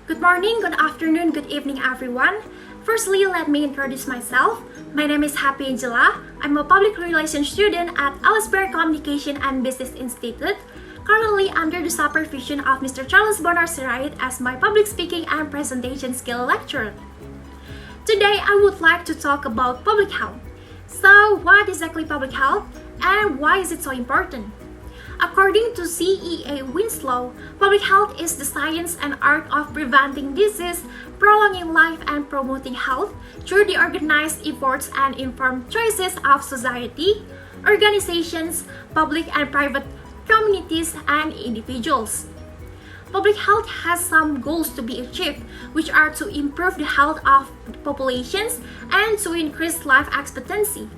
Good morning, good afternoon, good evening, everyone. Firstly, let me introduce myself. My name is Happy Angela. I'm a public relations student at Bonar Communication and Business Institute, currently under the supervision of Mr. Bonar Sirait as my public speaking and presentation skill lecturer. Today, I would like to talk about public health. So, what is exactly public health and why is it so important? According to CEA Winslow, public health is the science and art of preventing disease, prolonging life, and promoting health through the organized efforts and informed choices of society, organizations, public and private communities, and individuals. Public health has some goals to be achieved, which are to improve the health of populations and to increase life expectancy.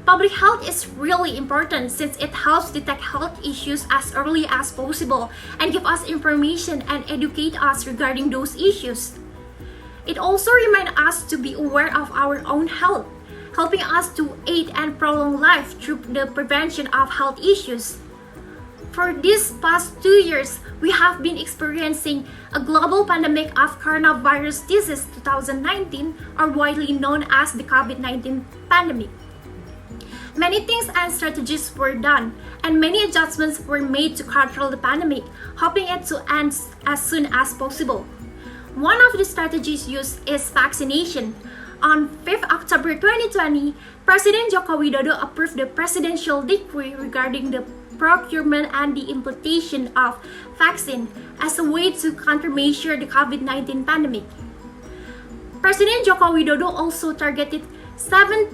Public health is really important since it helps detect health issues as early as possible and give us information and educate us regarding those issues. It also reminds us to be aware of our own health, helping us to aid and prolong life through the prevention of health issues. For these past 2 years, we have been experiencing a global pandemic of coronavirus disease 2019, or widely known as the COVID-19 pandemic. Many things and strategies were done, and many adjustments were made to control the pandemic, hoping it to end as soon as possible. One of the strategies used is vaccination. On 5th October 2020, President Joko Widodo approved the presidential decree regarding the procurement and the implementation of vaccine as a way to countermeasure the COVID-19 pandemic. President Joko Widodo also targeted 70%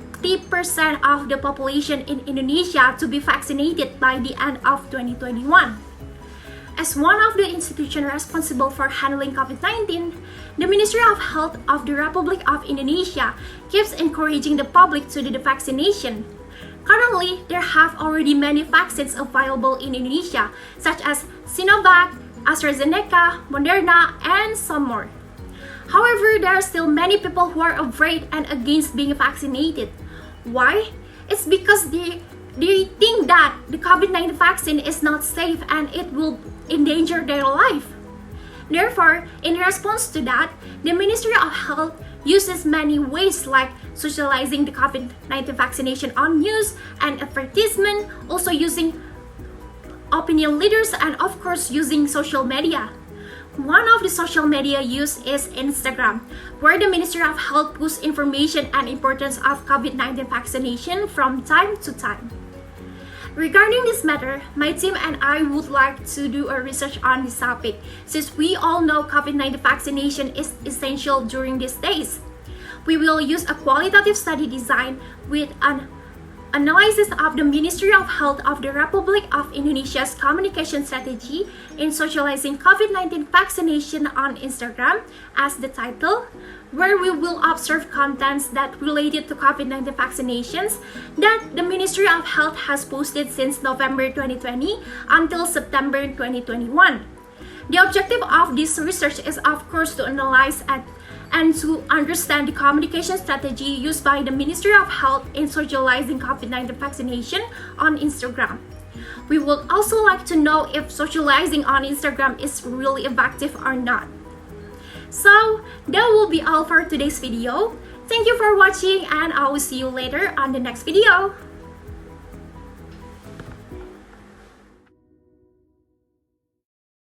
of the population in Indonesia to be vaccinated by the end of 2021. As one of the institutions responsible for handling COVID-19, the Ministry of Health of the Republic of Indonesia keeps encouraging the public to do the vaccination. Currently, there have already many vaccines available in Indonesia, such as Sinovac, AstraZeneca, Moderna, and some more. However, there are still many people who are afraid and against being vaccinated. Why? It's because they think that the COVID-19 vaccine is not safe and it will endanger their life. Therefore, in response to that, the Ministry of Health uses many ways like socializing the COVID-19 vaccination on news and advertisement, also using opinion leaders, and of course using social media. One of the social media used is Instagram, where the Ministry of Health posts information and importance of COVID-19 vaccination from time to time. Regarding this matter, my team and I would like to do a research on this topic, since we all know COVID-19 vaccination is essential during these days. We will use a qualitative study design with an analysis of the Ministry of Health of the Republic of Indonesia's communication strategy in socializing COVID-19 vaccination on Instagram as the title, where we will observe contents that related to COVID-19 vaccinations that the Ministry of Health has posted since November 2020 until September 2021. The objective of this research is of course to analyze and to understand the communication strategy used by the Ministry of Health in socializing COVID-19 vaccination on Instagram. We would also like to know if socializing on Instagram is really effective or not. So, that will be all for today's video. Thank you for watching and I will see you later on the next video.